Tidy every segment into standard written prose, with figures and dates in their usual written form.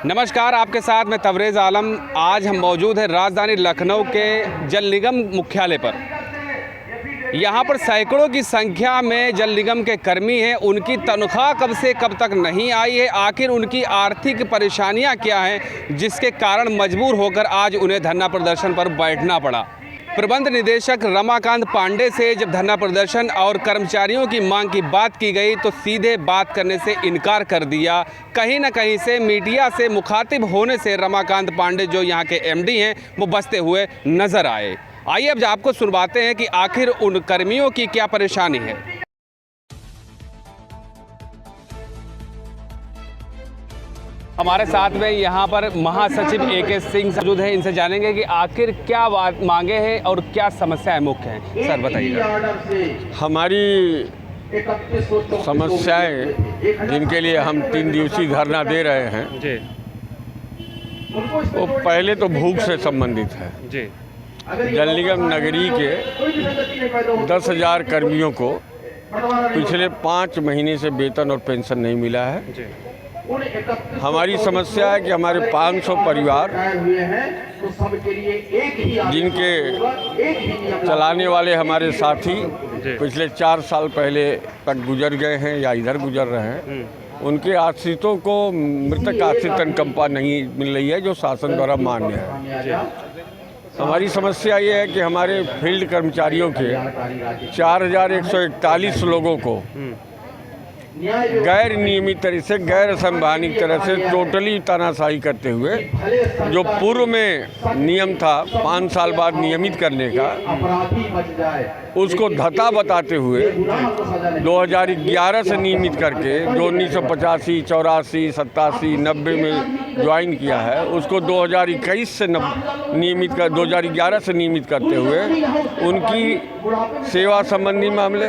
नमस्कार, आपके साथ मैं तबरेज़ आलम। आज हम मौजूद हैं राजधानी लखनऊ के जल निगम मुख्यालय पर। यहाँ पर सैकड़ों की संख्या में जल निगम के कर्मी हैं। उनकी तनख्वाह कब से कब तक नहीं आई है, आखिर उनकी आर्थिक परेशानियाँ क्या हैं, जिसके कारण मजबूर होकर आज उन्हें धरना प्रदर्शन पर बैठना पड़ा। प्रबंध निदेशक रमाकांत पांडे से जब धरना प्रदर्शन और कर्मचारियों की मांग की बात की गई तो सीधे बात करने से इनकार कर दिया। कहीं न कहीं से मीडिया से मुखातिब होने से रमाकांत पांडे, जो यहाँ के एमडी हैं, वो बचते हुए नजर आए। आइए अब आपको सुनवाते हैं कि आखिर उन कर्मियों की क्या परेशानी है। हमारे साथ में यहाँ पर महासचिव AK सिंह मौजूद हैं। इनसे जानेंगे कि आखिर क्या बात मांगे हैं और क्या समस्याएं मुख्य हैं। सर बताइए। हमारी समस्याएं जिनके लिए हम 3 दिवसीय धरना दे रहे हैं जी, वो पहले तो भूख से संबंधित है जी। जल निगम नगरी के 10,000 कर्मियों को पिछले 5 महीने से वेतन और पेंशन नहीं मिला है जी। हमारी समस्या है कि हमारे 500 परिवार जिनके चलाने वाले हमारे साथी पिछले 4 साल पहले तक गुजर गए हैं या इधर गुजर रहे हैं, उनके आश्रितों को मृतक आश्रित अनुकंपा नहीं मिल रही है, जो शासन द्वारा मान्य है। हमारी समस्या ये है कि हमारे फील्ड कर्मचारियों के 4,141 लोगों को गैर नियमित तरह से, गैर संवैधानिक तरह से टोटली तानाशाही करते हुए, जो पूर्व में नियम था 5 साल बाद नियमित करने का, उसको धता बताते हुए 2011 से नियमित करके, जो 1985, 84, 87, 90 में ज्वाइन किया है, उसको 2021 से नियमित कर 2011 से नियमित करते हुए उनकी सेवा संबंधी मामले,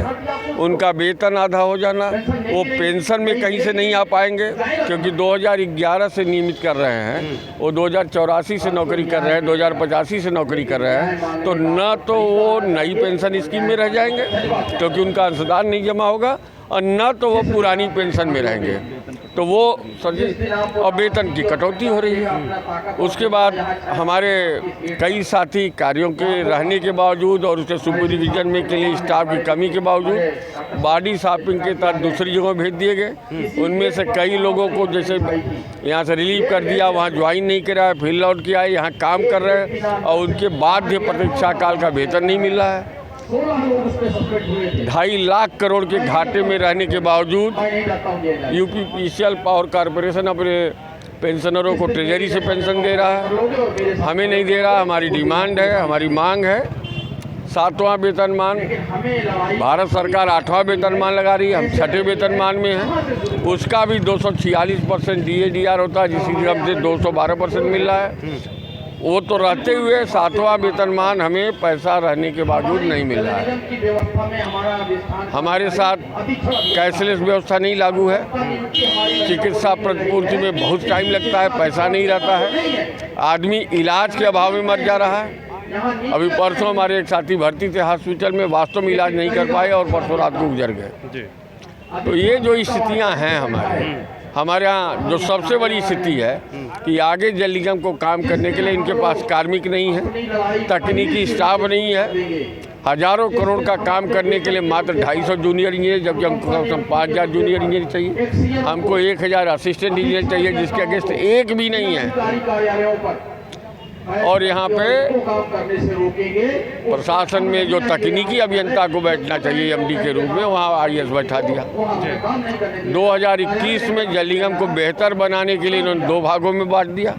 उनका वेतन आधा हो जाना, वो पेंशन में कहीं से नहीं आ पाएंगे क्योंकि 2011 से नियमित कर रहे हैं, वो 2084 से नौकरी कर रहे हैं, 2085 से नौकरी कर रहे हैं, तो न तो वो नई पेंशन स्कीम में रह जाएंगे क्योंकि उनका अंशदान नहीं जमा होगा, और न तो वो पुरानी पेंशन में रहेंगे। तो वो सर जी, और वेतन की कटौती हो रही है। उसके बाद हमारे कई साथी कार्यों के रहने के बावजूद और उसके सुपरविजन में के लिए स्टाफ की कमी के बावजूद बॉडी शॉपिंग के तहत दूसरी जगह भेज दिए गए। उनमें से कई लोगों को जैसे यहाँ से रिलीव कर दिया, वहाँ ज्वाइन नहीं करा, फिर लौट के आए, यहाँ काम कर रहे हैं और उनके बाध्य प्रतीक्षा काल का वेतन नहीं मिल रहा है। 2.5 लाख करोड़ के घाटे में रहने के बावजूद UPPCL पावर कॉरपोरेशन अपने पेंशनरों को ट्रेजरी से पेंशन दे रहा है, हमें नहीं दे रहा। हमारी डिमांड है, हमारी मांग है 7वां वेतनमान। भारत सरकार 8वां वेतनमान लगा रही है, हम 6ठे वेतनमान में हैं। उसका भी 246% DADR होता है, जिसकी हमसे 212% मिल रहा है। वो तो रहते हुए 7वां वेतनमान हमें पैसा रहने के बावजूद नहीं मिल रहा है। हमारे साथ कैशलेस व्यवस्था नहीं लागू है, चिकित्सा प्रतिपूर्ति में बहुत टाइम लगता है, पैसा नहीं रहता है, आदमी इलाज के अभाव में मर जा रहा है। अभी परसों हमारे एक साथी भर्ती थे हॉस्पिटल में, वास्तव में इलाज नहीं कर पाए और परसों रात को गुजर गए। तो ये जो स्थितियाँ हैं हमारे यहाँ, जो सबसे बड़ी स्थिति है कि आगे जल निगम को काम करने के लिए इनके पास कार्मिक नहीं है, तकनीकी स्टाफ नहीं है। हजारों करोड़ का काम करने के लिए मात्र 250 जूनियर इंजीनियर, जबकि हमको 5,000 जूनियर इंजीनियर चाहिए। हमको 1,000 असिस्टेंट इंजीनियर चाहिए, जिसके अगेंस्ट एक भी नहीं है। और यहाँ पे प्रशासन में जो तकनीकी अभियंता को बैठना चाहिए MD के रूप में, वहाँ IAS बैठा दिया। 2021 में जल निगम को बेहतर बनाने के लिए इन्होंने 2 भागों में बांट दिया।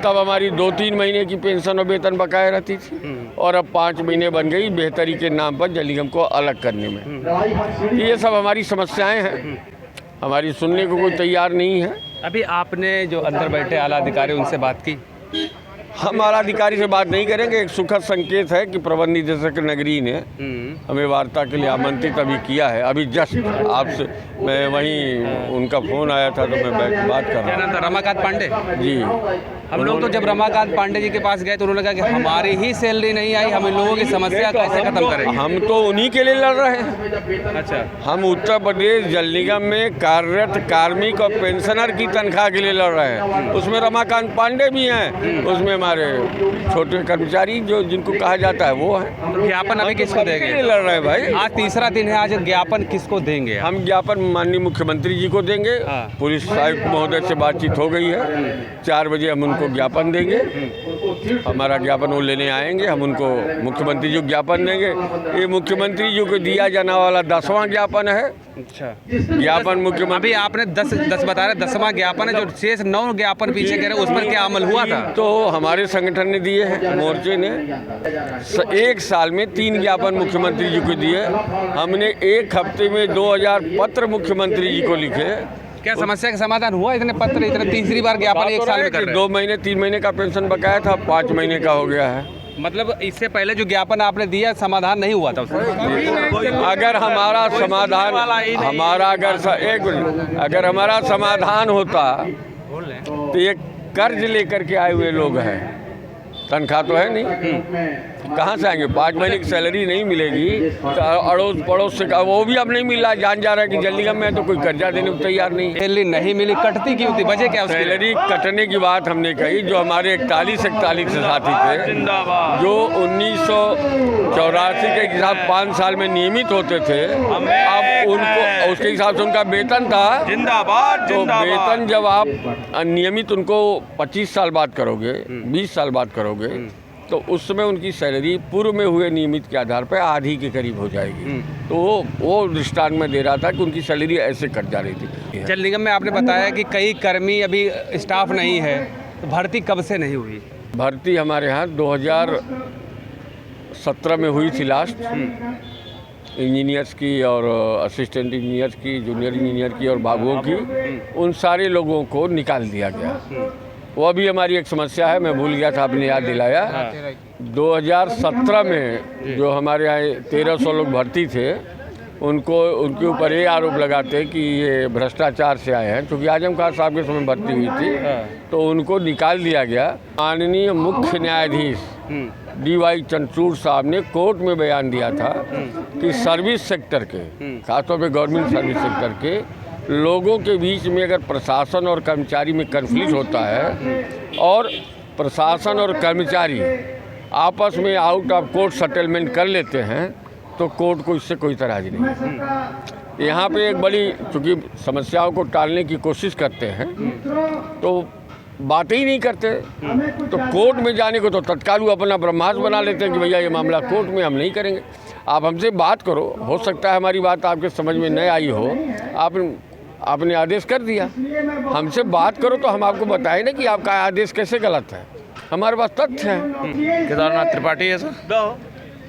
तब हमारी 2-3 महीने की पेंशन और वेतन बकाया रहती थी, और अब 5 महीने बन गई बेहतरी के नाम पर जल निगम को अलग करने में। ये सब हमारी समस्याएँ हैं, हमारी सुनने को कोई तैयार नहीं है। अभी आपने जो अंदर बैठे आला अधिकारी, उनसे बात की? हमारा अधिकारी से बात नहीं करेंगे। एक सुखद संकेत है कि प्रबंध निदेशक नगरी ने हमें वार्ता के लिए आमंत्रित अभी किया है। अभी जस्ट आपसे मैं वहीं उनका फ़ोन आया था तो मैं बात कर रहा क्या नाम था? रमाकांत पांडे जी। हम लोग तो जब रमाकांत पांडे जी के पास गए तो उन्होंने कहा कि हमारी ही सैलरी नहीं आई, हम इन लोगों की समस्या कैसे खत्म करेंगे? हम तो उन्हीं के लिए लड़ रहे हैं। अच्छा, हम उत्तर प्रदेश जल निगम में कार्यरत कार्मिक और पेंशनर की तनख्वाह के लिए लड़ रहे हैं। उसमें रमाकांत पांडे भी हैं, उसमें हमारे छोटे कर्मचारी जो जिनको कहा जाता है वो है। तो ज्ञापन अभी किसको देंगे? लड़ रहे हैं भाई। आज तीसरा दिन है, आज ज्ञापन किसको देंगे? हम ज्ञापन माननीय मुख्यमंत्री जी को देंगे। हाँ। पुलिस आयुक्त महोदय से बातचीत हो गई है, 4 बजे हम उनको ज्ञापन देंगे। हमारा ज्ञापन वो लेने आएंगे, हम उनको मुख्यमंत्री जी को ज्ञापन देंगे। ये मुख्यमंत्री जी को दिया जाने वाला 10वां ज्ञापन है। अच्छा, ज्ञापन मुख्यमंत्री अभी आपने 10 बता रहे, 10वां ज्ञापन है, जो शेष 9 ज्ञापन पीछे कह रहे उस पर क्या अमल हुआ था? तो हमारे संगठन ने दिए हैं, मोर्चे ने 1 साल में 3 ज्ञापन मुख्यमंत्री जी को दिए। हमने 1 हफ्ते में 2000 पत्र मुख्यमंत्री जी को लिखे। क्या समस्या का समाधान हुआ? इतने पत्र, इतने तीसरी बार ज्ञापन 1 साल में कर रहे 2 महीने 3 महीने का पेंशन बकाया था, 5 महीने का हो गया है। मतलब इससे पहले जो ज्ञापन आपने दिया समाधान नहीं हुआ था उससे? अगर हमारा समाधान अगर हमारा समाधान होता तो ये कर्ज लेकर के आए हुए लोग हैं, तनख्वाह तो है नहीं, कहाँ से आएंगे? 5 महीने की सैलरी नहीं मिलेगी तो अड़ोस पड़ोस से वो भी अब नहीं मिल रहा। जान जा रहा है कि जल निगम में तो कोई कर्जा देने को तैयार नहीं है। सैलरी नहीं मिली, कटती क्यों थी? वजह क्या उसकी? सैलरी कटने की बात हमने कही। जो हमारे 41 साथी थे जो 1984 के हिसाब 5 साल में नियमित होते थे, अब उनको उसके हिसाब से उनका वेतन था जिंदाबाद। तो वेतन जब आप नियमित उनको 25 साल बाद करोगे, 20 साल बाद करोगे, तो उस समय उनकी सैलरी पूर्व में हुए नियमित के आधार पर आधी के करीब हो जाएगी। तो वो दृष्टांत में दे रहा था कि उनकी सैलरी ऐसे कट जा रही थी। जल निगम में आपने बताया कि कई कर्मी अभी स्टाफ नहीं है, तो भर्ती कब से नहीं हुई? भर्ती हमारे यहाँ 2017 में हुई थी लास्ट, इंजीनियर्स की और असिस्टेंट इंजीनियर्स की, जूनियर इंजीनियर की और बाबुओं की। उन सारे लोगों को निकाल दिया गया। वो अभी हमारी एक समस्या है, मैं भूल गया था, आपने याद दिलाया। 2017 में जो हमारे यहाँ 1300 लोग भर्ती थे, उनके ऊपर ये आरोप लगाते कि ये भ्रष्टाचार से आए हैं। क्योंकि आजम खान साहब के समय भर्ती हुई थी तो उनको निकाल दिया गया। माननीय मुख्य न्यायाधीश DY चंद्रचूड़ साहब ने कोर्ट में बयान दिया था कि सर्विस सेक्टर के, खासतौर पे गवर्नमेंट सर्विस सेक्टर के लोगों के बीच में अगर प्रशासन और कर्मचारी में कन्फ्लिक्ट होता है और प्रशासन और कर्मचारी आपस में आउट ऑफ कोर्ट सेटलमेंट कर लेते हैं तो कोर्ट को इससे कोई तराजी नहीं है। यहाँ पे एक बड़ी, चूँकि समस्याओं को टालने की कोशिश करते हैं तो बातें ही नहीं करते, तो कोर्ट में जाने को तो तत्काल वो अपना ब्रह्मास्त्र बना लेते हैं कि भैया ये मामला कोर्ट में, हम नहीं करेंगे। आप हमसे बात करो, हो सकता है हमारी बात आपके समझ में नहीं आई हो, आपने आदेश कर दिया, हमसे बात करो तो हम आपको बताएं ना कि आपका आदेश कैसे गलत है। हमारे पास तथ्य है। केदारनाथ त्रिपाठी है सर।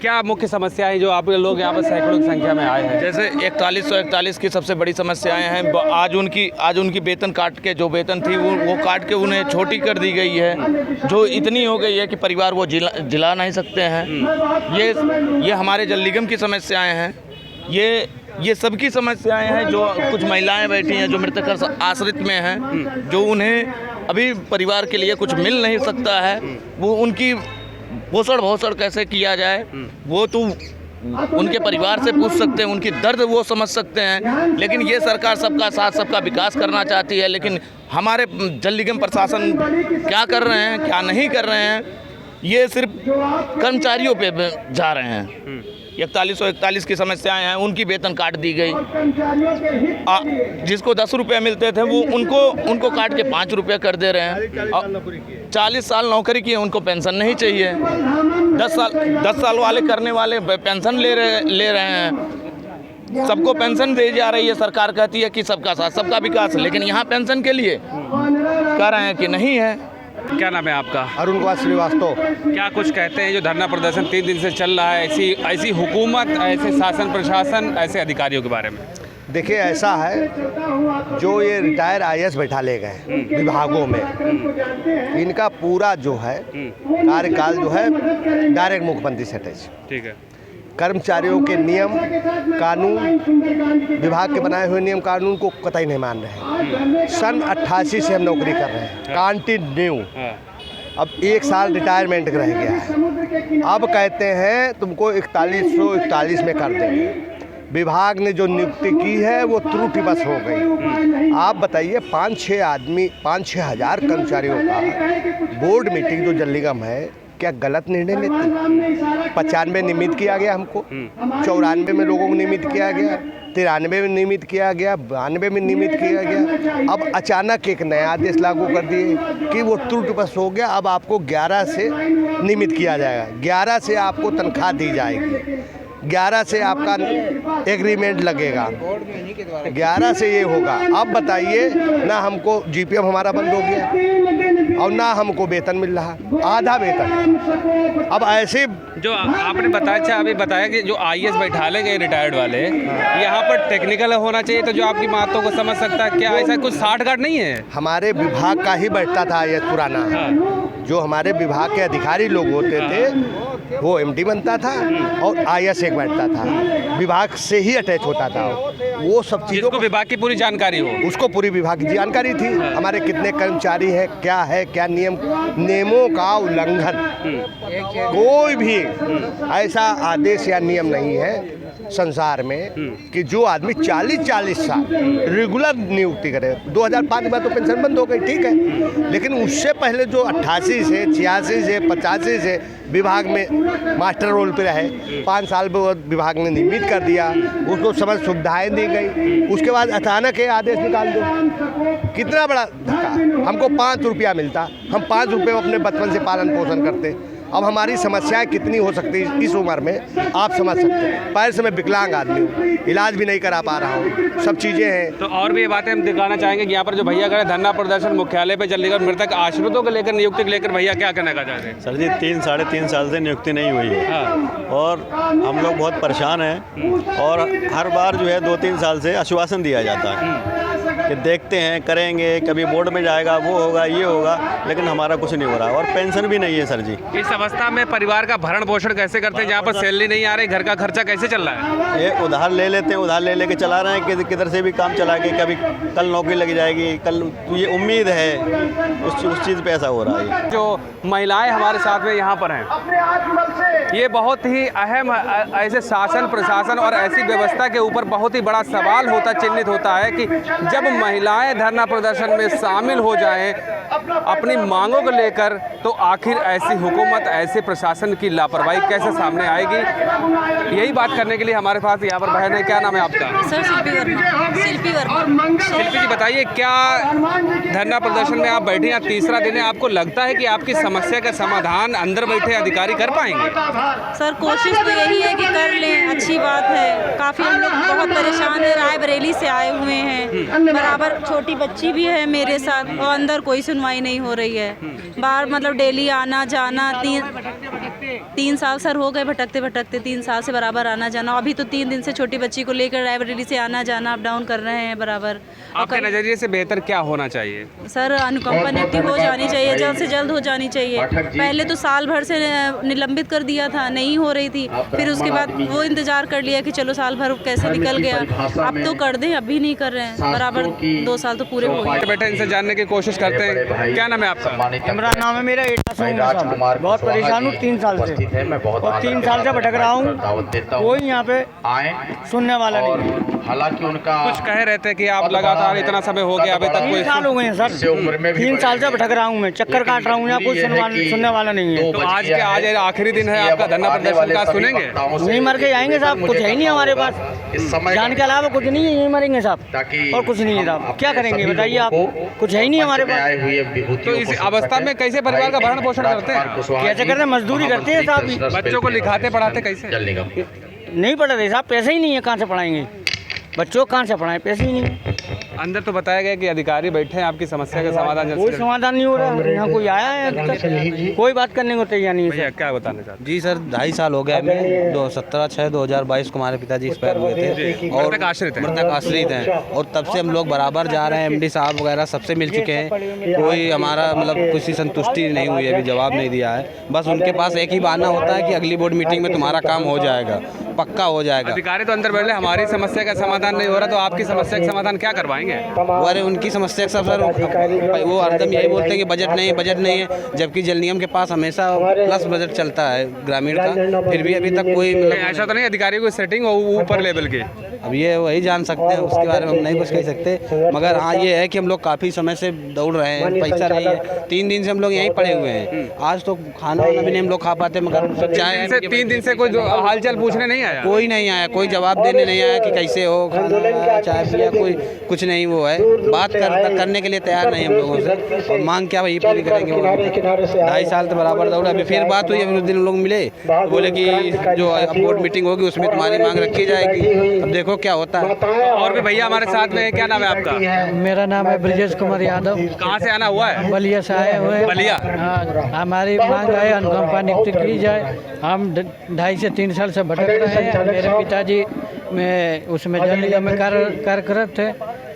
क्या मुख्य समस्याएं जो आप लोग यहाँ पर सैकड़ों की संख्या में आए हैं? जैसे 4141 की सबसे बड़ी समस्याएं हैं। आज उनकी वेतन काट के, जो वेतन थी वो काट के उन्हें छोटी कर दी गई है, जो इतनी हो गई है कि परिवार वो जिला नहीं सकते हैं। ये हमारे जल निगम की समस्याएं हैं। ये सबकी समस्याएं हैं। जो कुछ महिलाएं बैठी हैं जो मृतक आश्रित में हैं, जो उन्हें अभी परिवार के लिए कुछ मिल नहीं सकता है, वो उनकी भोसड़ कैसे किया जाए वो तो उनके परिवार से पूछ सकते हैं, उनकी दर्द वो समझ सकते हैं। लेकिन ये सरकार सबका साथ सबका विकास करना चाहती है, लेकिन हमारे जल निगम प्रशासन क्या कर रहे हैं क्या नहीं कर रहे हैं, ये सिर्फ कर्मचारियों पे जा रहे हैं। 4141 की समस्याएं हैं, उनकी वेतन काट दी गई। जिसको 10 रुपये मिलते थे वो उनको काट के 5 रुपये कर दे रहे हैं। 40 साल नौकरी की है, उनको पेंशन नहीं चाहिए। 10 साल वाले करने वाले पेंशन ले रहे हैं। सबको पेंशन दी जा रही है। सरकार कहती है कि सबका साथ सबका विकास, लेकिन यहाँ पेंशन के लिए कह रहे हैं कि नहीं है। क्या नाम है आपका? अरुण कुमार श्रीवास्तव। क्या कुछ कहते हैं जो धरना प्रदर्शन 3 दिन से चल रहा है, ऐसी हुकूमत, ऐसे शासन प्रशासन, ऐसे अधिकारियों के बारे में? देखिए ऐसा है, जो ये रिटायर IAS बैठा ले गए विभागों में, इनका पूरा जो है कार्यकाल जो है डायरेक्ट मुख्यमंत्री से अटैच। ठीक है। कर्मचारियों के नियम कानून, विभाग के बनाए हुए नियम कानून को कतई नहीं मान रहे हैं। सन 88 से हम नौकरी कर रहे हैं कंटिन्यू। अब 1 साल रिटायरमेंट रह गया है। अब कहते हैं तुमको 4141 में कर देंगे। विभाग ने जो नियुक्ति की है वो त्रुटिवश हो गई। आप बताइए 5-6 हज़ार कर्मचारियों का बोर्ड मीटिंग जो जल निगम है क्या गलत निर्णय लेती? 95 नियमित किया गया हमको, 94 में लोगों को नियमित किया गया, 93 में नियमित किया गया, 92 में नियमित किया गया। अब अचानक एक नया आदेश लागू कर दिए कि वो त्रुटिवश हो गया। अब आपको 11 से नियमित किया जाएगा, 11 से आपको तनख्वाह दी जाएगी, 11 से आपका एग्रीमेंट लगेगा, 11 से ये होगा। अब बताइए, ना हमको GPF हमारा बंद हो गया और ना हमको वेतन मिल रहा, आधा वेतन। अब ऐसे जो आपने बताया, अभी बताया कि जो IAS बैठा ले गए रिटायर्ड वाले, यहाँ पर टेक्निकल होना चाहिए तो जो आपकी बातों को समझ सकता है, क्या ऐसा कुछ साठ गांठ नहीं है? हमारे विभाग का ही बैठता था IAS पुराना, जो हमारे विभाग के अधिकारी लोग होते थे वो MD बनता था और IAS एक बैठता था, विभाग से ही अटैच होता था। वो सब चीज़ों को विभाग की पूरी जानकारी हो, उसको पूरी विभाग की जानकारी थी। हमारे कितने कर्मचारी हैं, क्या नियमों का उल्लंघन, कोई भी ऐसा आदेश या नियम नहीं है संसार में कि जो आदमी 40 साल रेगुलर नियुक्ति करे। 2005 में तो पेंशन बंद हो गई, ठीक है, लेकिन उससे पहले जो 88 से 86 से 85 से विभाग में मास्टर रोल पे रहे, 5 साल विभाग ने नियमित कर दिया, उसको समझ सुविधाएं दी गई। उसके बाद अचानक ये आदेश निकाल दो, कितना बड़ा धक्का। हमको 5 रुपया मिलता, हम 5 रुपये अपने बचपन से पालन पोषण करते। अब हमारी समस्याएं कितनी हो सकती है इस उम्र में, आप समझ सकते हैं। पैर से मैं विकलांग आदमी हूँ, इलाज भी नहीं करा पा रहा हूँ, सब चीज़ें हैं। तो और भी ये बातें हम दिखाना चाहेंगे कि यहाँ पर जो भैया खड़े धरना प्रदर्शन मुख्यालय पे जल निगम मृतक आश्रितों को लेकर, नियुक्ति को लेकर भैया क्या कहना चाहते हैं? सर जी 3-3.5 साल से नियुक्ति नहीं हुई है और हम लोग बहुत परेशान हैं और हर बार जो है 2-3 साल से आश्वासन दिया जाता है कि देखते हैं, करेंगे, कभी बोर्ड में जाएगा, वो होगा, ये होगा, लेकिन हमारा कुछ नहीं हो रहा और पेंशन भी नहीं है सर जी। इस अवस्था में परिवार का भरण पोषण कैसे करते हैं जहाँ पर सैलरी नहीं आ रही, घर का खर्चा कैसे चल रहा है? ये उधार ले लेते हैं, उधार ले लेके चला रहे हैं कि किधर से भी काम चला के, कभी कल नौकरी लग जाएगी, कल ये उम्मीद है, उस चीज़ पे ऐसा हो रहा है। जो महिलाएं हमारे साथ में यहाँ पर हैं, ये बहुत ही अहम, ऐसे शासन प्रशासन और ऐसी व्यवस्था के ऊपर बहुत ही बड़ा सवाल होता, चिन्हित होता है कि जब महिलाएं धरना प्रदर्शन में शामिल हो जाएं अपनी मांगों को लेकर, तो आखिर ऐसी हुकूमत, ऐसे प्रशासन की लापरवाही कैसे सामने आएगी? यही बात करने के लिए हमारे पास यहाँ पर बहन है। क्या नाम है आपका? सर शिल्पी वर्मा। शिल्पी जी बताइए, क्या धरना प्रदर्शन में आप बैठे हैं, तीसरा दिन है, आपको लगता है कि आपकी समस्या का समाधान अंदर बैठे अधिकारी कर पाएंगे? सर कोशिश तो यही है कि कर लें, अच्छी बात है। काफ़ी हम लोग बहुत परेशान हैं, रायबरेली से आए हुए हैं, बराबर छोटी बच्ची भी है मेरे साथ और अंदर कोई सुनवाई नहीं हो रही है। बाहर मतलब डेली आना जाना, 3 साल सर हो गए भटकते 3 साल से बराबर आना जाना। अभी तो 3 दिन से छोटी बच्ची को लेकर रायबरेली से आना जाना, अप डाउन कर रहे हैं बराबर। आपके नज़रिए से बेहतर क्या होना चाहिए? सर अनुकंपा नियुक्ति हो जानी चाहिए, जल्द से जल्द हो जानी चाहिए। पहले तो साल भर से निलंबित कर दिया था, नहीं हो रही थी, फिर उसके बाद वो इंतजार कर लिया कि चलो साल भर कैसे निकल गया, अब तो कर दें, अभी नहीं कर रहे हैं, बराबर 2 साल तो पूरे हो गए। बेटे इनसे जानने की कोशिश करते हैं। क्या नाम है आपका? मेरा नाम है बहुत परेशान हूँ 3 साल से, और 3 साल से भटक रहा हूँ, कोई यहाँ पे सुनने वाला नहीं। हालांकि उनका कुछ कह रहे थे कि आप लगातार इतना समय हो गया, अभी तक 3 साल हो गए हैं सर, 3 साल से भटक रहा हूँ मैं, चक्कर काट रहा हूँ, यहाँ कोई सुनने वाला नहीं है। तो आज के आज आखिरी दिन है आपका धरना प्रदर्शन का, सुनेंगे? नहीं मर के जाएंगे साहब, कुछ है ही नहीं हमारे पास, जान के अलावा कुछ नहीं है, यही मरेंगे साहब, और कुछ नहीं है साहब। क्या करेंगे बताइए आप, कुछ है ही नहीं हमारे पास। तो इस अवस्था में कैसे परिवार का भरण पोषण करते हैं? कैसे करते हैं? मजदूरी करते हैं साहब। बच्चों को लिखाते पढ़ाते कैसे? नहीं पढ़ रहे साहब, पैसे ही नहीं है, कहाँ से पढ़ाएंगे बच्चों, कहाँ से पढ़ाएं, पैसे ही नहीं। अंदर तो बताया गया कि अधिकारी बैठे हैं, आपकी समस्या का समाधान जल्द कोई से समाधान नहीं हो रहा है। यहाँ कोई आया है अभी तक? कोई बात करने को तैयार नहीं है। भैया क्या बताना चाहते जी सर 2.5 साल हो गए हमें। 17/6/2022 को हमारे पिताजी एक्सपायर हुए थे और मृतक आश्रित हैं। मृतक आश्रित हैं और तब से हम लोग बराबर जा रहे हैं। एमडी साहब वगैरह सबसे मिल चुके हैं, कोई हमारा मतलब किसी संतुष्टि नहीं हुई है, अभी जवाब नहीं दिया है। बस उनके पास एक ही बहाना होता है कि अगली बोर्ड मीटिंग में तुम्हारा काम हो जाएगा, पक्का हो जाएगा। अधिकारी तो अंदर बैठे, हमारी समस्या का समाधान नहीं हो रहा तो आपकी समस्या का समाधान क्या करवाएंगे? अरे उनकी समस्या सब सर वो हरदम यही बोलते हैं कि बजट नहीं है, जबकि जल निगम के पास हमेशा प्लस बजट चलता है ग्रामीण का, फिर भी अभी तक कोई ऐसा तो नहीं अधिकारी को सेटिंग हो ऊपर लेवल के? अब ये वही जान सकते हैं, उसके बारे में हम नहीं कुछ कह सकते। मगर हाँ ये है कि हम लोग काफ़ी समय से दौड़ रहे हैं, पैसा नहीं है। 3 दिन से हम लोग यहीं पड़े हुए हैं। आज तो खाना वाना भी नहीं हम लोग खा पाते, मगर चाहे 3 दिन से कोई हालचाल पूछने नहीं आया? कोई नहीं आया, कोई जवाब देने नहीं आया कि कैसे हो, खाना चाय पिया, कोई कुछ नहीं। वो है बात करने के लिए तैयार नहीं हम लोगों से, और मांग क्या वही पूरी करेंगे। 2.5 साल तो बराबर दौड़ा। अभी फिर बात हुई, अभी उस दिन लोग मिले, बोले कि जो बोर्ड मीटिंग होगी उसमें तुम्हारी मांग रखी जाएगी। अब देखो क्या होता है। और भी भैया हमारे साथ में है, क्या नाम है आपका? मेरा नाम है ब्रजेश कुमार यादव। कहाँ से आना हुआ है? बलिया से आए हुए हैं। बलिया? हाँ, हमारी मांग है अनुकंपा नियुक्ति की जाए। हम 2.5 से 3 साल से भटक रहे हैं। मेरे पिताजी में उसमें जल निगम में कार्यरत थे,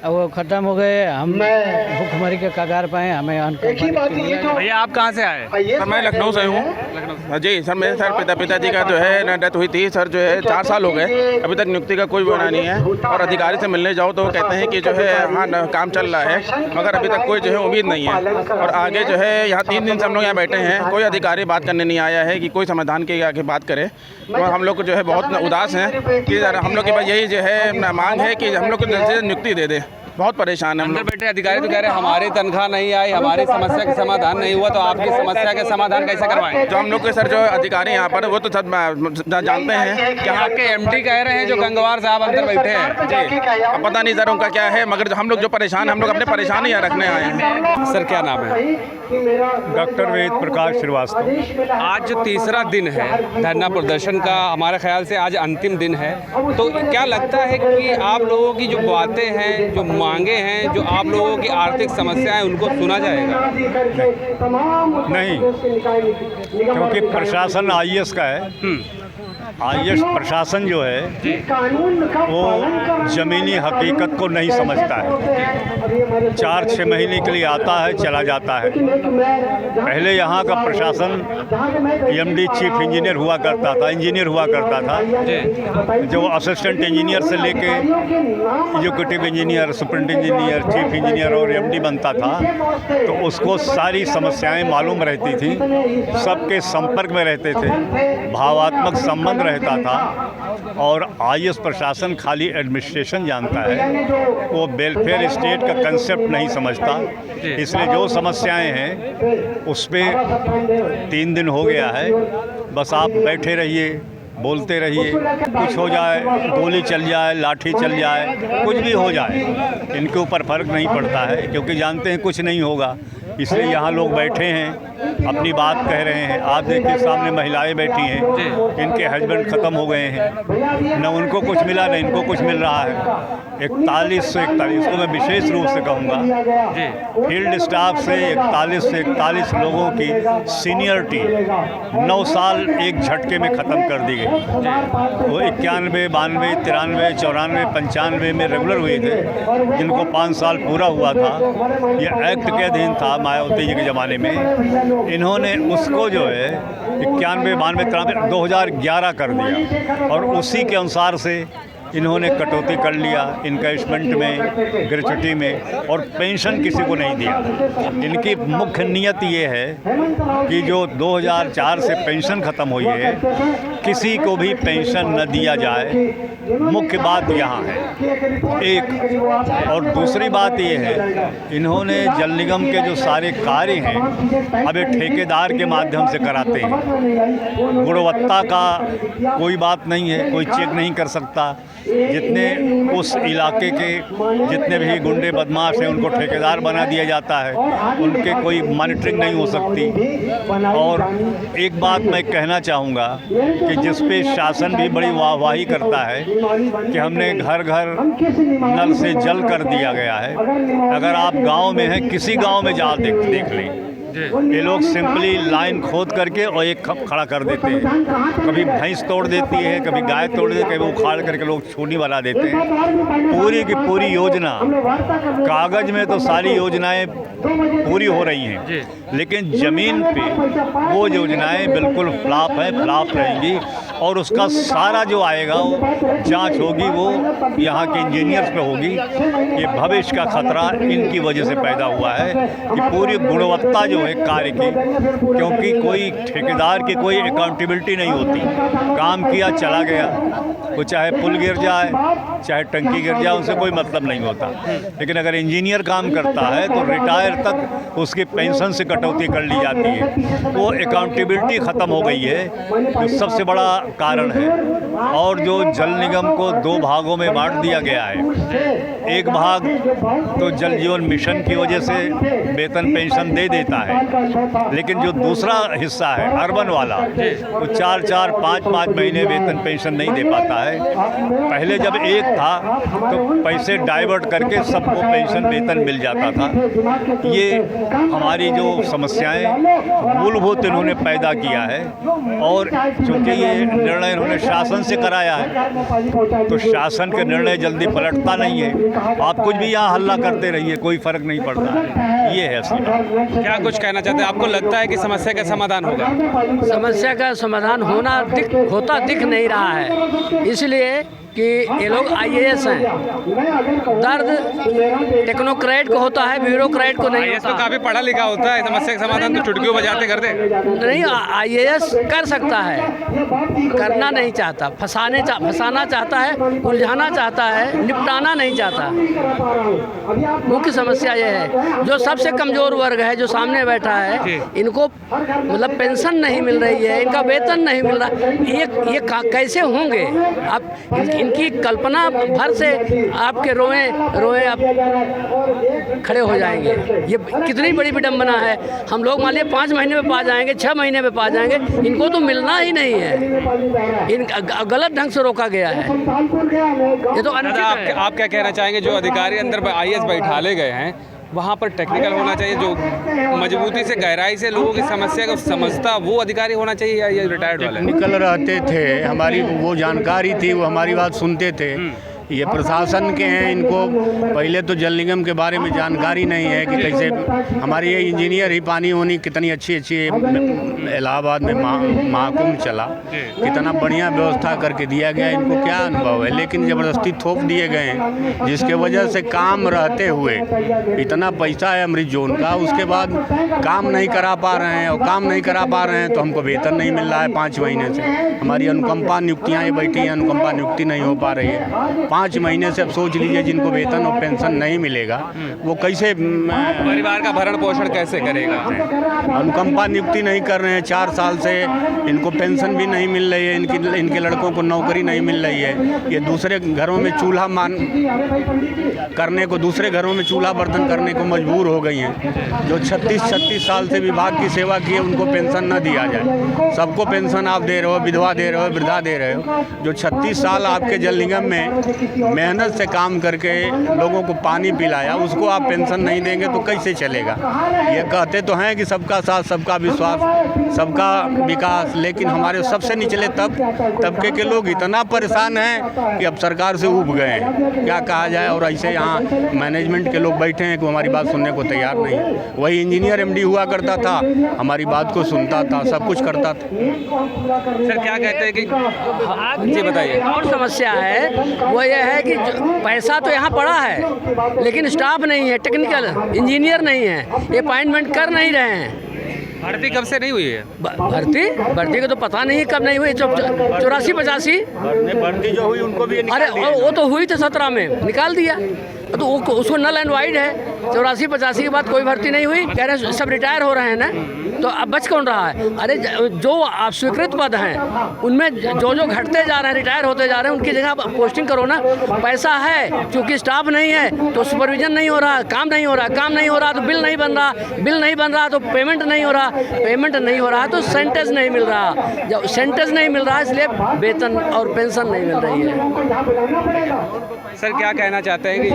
वो ख़त्म हो गए। हम भूखमरी के कगार पाए, हमें भैया आप कहाँ से आए? सर मैं लखनऊ से हूँ जी। सर मेरे सर पिताजी का जो है डेथ हुई थी सर, जो है 4 साल हो गए, अभी तक नियुक्ति का कोई बना नहीं है। और अधिकारी से मिलने जाओ तो वो कहते हैं कि जो है हाँ काम चल रहा है, मगर अभी तक कोई जो है उम्मीद नहीं है। और आगे जो है यहाँ 3 दिन से हम लोग यहाँ बैठे हैं, कोई अधिकारी बात करने नहीं आया है कि कोई समाधान के आगे बात करे। तो हम लोग जो है बहुत उदास हैं कि हम लोग की बस यही जो है मांग है कि हम लोग को जल्द से जल्द नियुक्ति दे दे। बहुत परेशान है हम अंदर लोग। बैठे अधिकारी तो कह रहे हैं हमारी तनख्वाह नहीं आई, हमारी समस्या का समाधान नहीं हुआ, तो आपकी समस्या का समाधान कैसे करवाएं? जो हम लोग के सर जो अधिकारी यहाँ पर वो तो सब जानते हैं कि आपके एमडी कह रहे हैं जो गंगवार साहब अंदर बैठे हैं जी। अब पता नहीं सर उनका क्या है, मगर हम लोग जो परेशान, हम लोग अपने परेशानी यहाँ रखने आए हैं। सर क्या नाम है? डॉक्टर वेद प्रकाश श्रीवास्तव। आज जो तीसरा दिन है धरना प्रदर्शन का, हमारे ख्याल से आज अंतिम दिन है, तो क्या लगता है कि आप लोगों की जो बातें हैं, जो मांगे हैं, जो आप लोगों की आर्थिक समस्याएं, उनको सुना जाएगा? नहीं, क्योंकि प्रशासन आईएएस का है। आईएएस प्रशासन जो है वो ज़मीनी हकीकत को नहीं समझता है। 4-6 महीने के लिए आता है, चला जाता है। पहले यहाँ का प्रशासन एमडी चीफ इंजीनियर हुआ करता था, इंजीनियर हुआ करता था, जो असिस्टेंट इंजीनियर से लेके executive engineer, superintendent engineer, chief engineer और एमडी बनता था, तो उसको सारी समस्याएं मालूम रहती थी, सबके संपर्क में रहते थे, भावात्मक संबंध रहता था। और आईएएस प्रशासन खाली एडमिनिस्ट्रेशन जानता है, वो वेलफेयर स्टेट का कंसेप्ट नहीं समझता। इसलिए जो समस्याएं हैं उस पर 3 दिन हो गया है, बस आप बैठे रहिए, बोलते रहिए, कुछ हो जाए, गोली चल जाए, लाठी चल जाए, कुछ भी हो जाए, इनके ऊपर फ़र्क नहीं पड़ता है, क्योंकि जानते हैं कुछ नहीं होगा। इसलिए यहाँ लोग बैठे हैं, अपनी बात कह रहे हैं। आप देखिए सामने महिलाएं बैठी हैं, इनके हस्बैंड ख़त्म हो गए हैं, न उनको कुछ मिला न इनको कुछ मिल रहा है। 41 से 41 को मैं विशेष रूप से कहूँगा, फील्ड स्टाफ से 41 से 41 लोगों की सीनियरिटी 9 साल एक झटके में ख़त्म कर दी गई। वो 91, 92, 93, 94, 95 में रेगुलर हुए थे, जिनको 5 साल पूरा हुआ था। ये एक्ट के अधीन था मायावती जी के ज़माने में। इन्होंने उसको जो है 91, 92, 93, 2011 कर दिया, और उसी के अनुसार से इन्होंने कटौती कर लिया इनकैशमेंट में, ग्रेच्युटी में, और पेंशन किसी को नहीं दिया। इनकी मुख्य नियत ये है कि जो 2004 से पेंशन ख़त्म हुई है, किसी को भी पेंशन न दिया जाए। मुख्य बात यहाँ है एक, और दूसरी बात ये है, इन्होंने जल निगम के जो सारे कार्य हैं अब ये ठेकेदार के माध्यम से कराते हैं। गुणवत्ता का कोई बात नहीं है, कोई चेक नहीं कर सकता। जितने उस इलाके के जितने भी गुंडे बदमाश हैं उनको ठेकेदार बना दिया जाता है, उनके कोई मॉनिटरिंग नहीं हो सकती। और एक बात मैं कहना चाहूँगा कि जिस पे शासन भी बड़ी वाहवाही करता है कि हमने घर घर नल से जल कर दिया गया है। अगर आप गांव में हैं, किसी गांव में जा देख लें, ये लोग सिंपली लाइन खोद करके और एक खड़ा कर देते हैं। कभी भैंस तोड़ देती है, कभी गाय तोड़ देती है, कभी उखाड़ करके लोग छोनी बना देते हैं। पूरी की पूरी योजना, कागज़ में तो सारी योजनाएं पूरी हो रही हैं, लेकिन ज़मीन पे वो योजनाएं बिल्कुल फ्लॉप रहेंगी। और उसका सारा जो आएगा वो जांच होगी, वो यहाँ के इंजीनियर्स पे होगी। ये भविष्य का खतरा इनकी वजह से पैदा हुआ है कि पूरी गुणवत्ता जो है कार्य की, क्योंकि कोई ठेकेदार की कोई अकाउंटेबिलिटी नहीं होती। काम किया चला गया, वो चाहे पुल गिर जाए चाहे टंकी गिर जाए, उससे कोई मतलब नहीं होता। लेकिन अगर इंजीनियर काम करता है तो रिटायर तक उसकी पेंशन से कटौती कर ली जाती है। वो अकाउंटेबिलिटी ख़त्म हो गई है, जो सबसे बड़ा कारण है। और जो जल निगम को 2 भागों में बांट दिया गया है, एक भाग तो जल जीवन मिशन की वजह से वेतन पेंशन दे देता है, लेकिन जो दूसरा हिस्सा है अर्बन वाला, वो 4-4, 5-5 महीने वेतन पेंशन नहीं दे पाता है। पहले जब एक था तो पैसे डाइवर्ट करके सबको पेंशन वेतन मिल जाता था। ये हमारी जो समस्याएं मूलभूत इन्होंने पैदा किया है, और चूँकि ये निर्णय इन्होंने शासन से कराया है तो शासन के निर्णय जल्दी पलटता नहीं है। आप कुछ भी यहाँ हल्ला करते रहिए, कोई फ़र्क नहीं पड़ता है। ये है असली। क्या कुछ कहना चाहते हैं? आपको लगता है कि समस्या का समाधान होगा? समस्या का समाधान होता दिख नहीं रहा है, इसलिए कि ये लोग IAS हैं। दर्द टेक्नोक्रेट को होता है, ब्यूरोक्रेट को नहीं होता। तो काफ़ी पढ़ा लिखा होता है, समस्या का समाधान तो चुटकियों बजाते कर दे। नहीं, IAS कर सकता है, करना नहीं चाहता, फंसाना चाहता है, उलझाना चाहता है, निपटाना नहीं चाहता। मुख्य समस्या ये है, जो सबसे कमज़ोर वर्ग है, जो सामने बैठा है, इनको मतलब पेंशन नहीं मिल रही है, इनका वेतन नहीं मिल रहा। ये कैसे होंगे? आप इनकी कल्पना भर से आपके रोए आप खड़े हो जाएंगे। ये कितनी बड़ी विडंबना है। हम लोग मान लीजिए 5 महीने में पा जाएंगे, 6 महीने में पा जाएंगे, इनको तो मिलना ही नहीं है। इन गलत ढंग से रोका गया है। ये तो आप क्या कहना चाहेंगे? जो अधिकारी अंदर IAS बैठाले गए हैं, वहाँ पर टेक्निकल होना चाहिए, जो मजबूती से गहराई से लोगों की समस्या को समझता, वो अधिकारी होना चाहिए, या ये रिटायर्ड वाले? टेक्निकल रहते थे, हमारी वो जानकारी थी, वो हमारी बात सुनते थे। ये प्रशासन के हैं, इनको पहले तो जल निगम के बारे में जानकारी नहीं है कि कैसे हमारी ये इंजीनियर ही पानी होनी कितनी अच्छी इलाहाबाद में महाकुंभ चला, कितना बढ़िया व्यवस्था करके दिया गया, इनको क्या अनुभव है। लेकिन ज़बरदस्ती थोप दिए गए हैं, जिसके वजह से काम रहते हुए इतना पैसा है अमृत जोन का, उसके बाद काम नहीं करा पा रहे हैं। और काम नहीं करा पा रहे हैं तो हमको वेतन नहीं मिल रहा है 5 महीने से। हमारी अनुकंपा नियुक्तियाँ ये बैठी हैं, अनुकंपा नियुक्ति नहीं हो पा रही है 5 महीने से। अब सोच लीजिए, जिनको वेतन और पेंशन नहीं मिलेगा वो कैसे परिवार का भरण पोषण कैसे करेगा? अनुकंपा नियुक्ति नहीं कर रहे हैं 4 साल से, इनको पेंशन भी नहीं मिल रही है, इनके लड़कों को नौकरी नहीं मिल रही है। ये दूसरे घरों में चूल्हा दूसरे घरों में चूल्हा बर्तन करने को मजबूर हो गई हैं। जो 36 साल से विभाग की सेवा की है, उनको पेंशन न दिया जाए। सबको पेंशन आप दे रहे हो, विधवा दे रहे हो, वृद्धा दे रहे हो। जो 36 साल आपके जल निगम में मेहनत से काम करके लोगों को पानी पिलाया, उसको आप पेंशन नहीं देंगे तो कैसे चलेगा? ये कहते तो हैं कि सबका साथ, सबका विश्वास, सबका विकास, लेकिन हमारे सबसे निचले तबके के लोग इतना परेशान हैं कि अब सरकार से ऊब गए हैं। क्या कहा जाए? और ऐसे यहाँ मैनेजमेंट के लोग बैठे हैं कि हमारी बात सुनने को तैयार नहीं है। वही इंजीनियर MD हुआ करता था, हमारी बात को सुनता था, सब कुछ करता था। सर क्या कहते हैं कि जी बताइए। और समस्या है वो ये है कि पैसा तो यहाँ पड़ा है, लेकिन स्टाफ नहीं है, टेक्निकल इंजीनियर नहीं है, ये अपॉइंटमेंट कर नहीं रहे हैं। भर्ती कब से नहीं हुई है? भर्ती का तो पता नहीं कब नहीं हुई। 84-85 भर्ती जो हुई उनको भी अरे वो तो हुई थी 17 में, निकाल दिया। तो उसको नल एंड वाइड है, 84-85 के बाद कोई भर्ती नहीं हुई, कह रहे हैं सब रिटायर हो रहे हैं ना, तो अब बच कौन रहा है? अरे जो स्वीकृत पद हैं उनमें जो घटते जा रहे हैं, रिटायर होते जा रहे हैं, उनकी जगह पोस्टिंग करो ना। पैसा है, क्योंकि स्टाफ नहीं है तो सुपरविजन नहीं हो रहा, काम नहीं हो रहा तो बिल नहीं बन रहा तो पेमेंट नहीं हो रहा तो सेंटेज नहीं मिल रहा। जब सेंटेज नहीं मिल रहा इसलिए वेतन और पेंशन नहीं मिल रही है। सर क्या कहना चाहते हैं कि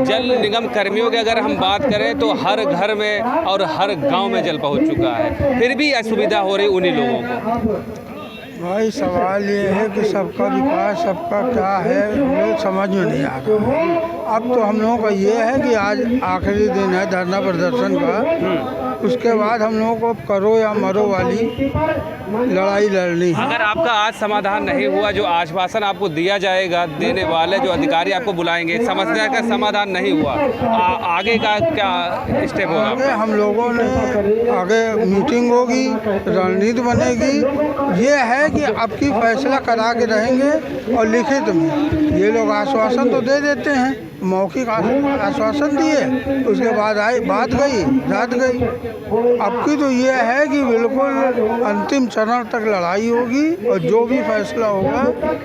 जल निगम कर्मियों की अगर हम बात करें तो हर घर में और हर गांव में जल पहुंच चुका है, फिर भी असुविधा हो रही उन्हीं लोगों को? भाई सवाल ये है कि सबका विकास सबका क्या है, हमें समझ में नहीं आ रहा है। अब तो हम लोगों का ये है कि आज आखिरी दिन है धरना प्रदर्शन का, उसके बाद हम लोगों को करो या मरो वाली लड़ाई लड़नी है। अगर आपका आज समाधान नहीं हुआ, जो आश्वासन आपको दिया जाएगा, देने वाले जो अधिकारी आपको बुलाएंगे, समस्या का समाधान नहीं हुआ, आगे का क्या स्टेप होगा? आगे हम लोगों ने आगे मीटिंग होगी, रणनीति बनेगी। ये है कि अब की फैसला करा के रहेंगे और लिखित में ये लोग आश्वासन तो दे देते हैं, मौखिक आश्वासन दिए, उसके बाद बात गई रात गई। अब की तो ये है कि बिल्कुल अंतिम चरण तक लड़ाई होगी और जो भी फैसला होगा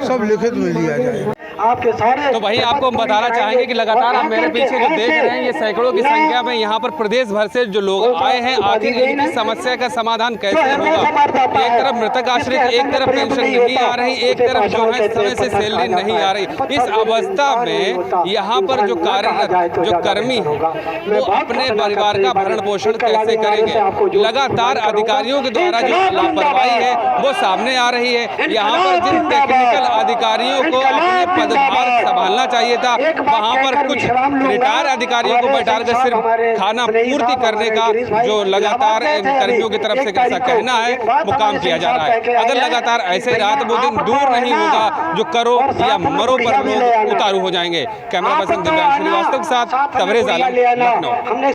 सब लिखित में लिया जाएगा। तो वही आपको हम बताना चाहेंगे कि लगातार हम मेरे पीछे जो देख रहे हैं ये सैकड़ों की संख्या में यहाँ पर प्रदेश भर से जो लोग आए हैं, आखिर इनकी समस्या का समाधान कैसे होगा? एक तरफ मृतक आश्रित, एक तरफ पेंशन नहीं आ रही, एक तरफ जो है समय से सैलरी नहीं आ रही। इस अवस्था में यहाँ पर जो कार्यरत जो कर्मी हैं वो अपने परिवार का भरण पोषण कैसे करेंगे? लगातार अधिकारियों के द्वारा जो लापरवाही है वो सामने आ रही है। यहाँ पर जिन टेक्निकल अधिकारियों को अपने पदभार संभालना चाहिए था, वहाँ पर कुछ रिटायर अधिकारियों को बैठा कर सिर्फ खाना पूर्ति करने का जो लगातार कर्मियों की तरफ से कैसा कहना है वो काम किया जा रहा है। अगर लगातार ऐसे रहा तो वो दिन दूर नहीं होगा जो करो या मरो पर लोग उतारू हो जाएंगे। कैमरा पर्सन दिव्यांश श्रीवास्तव के साथ तबरेज़ आलम, लखनऊ।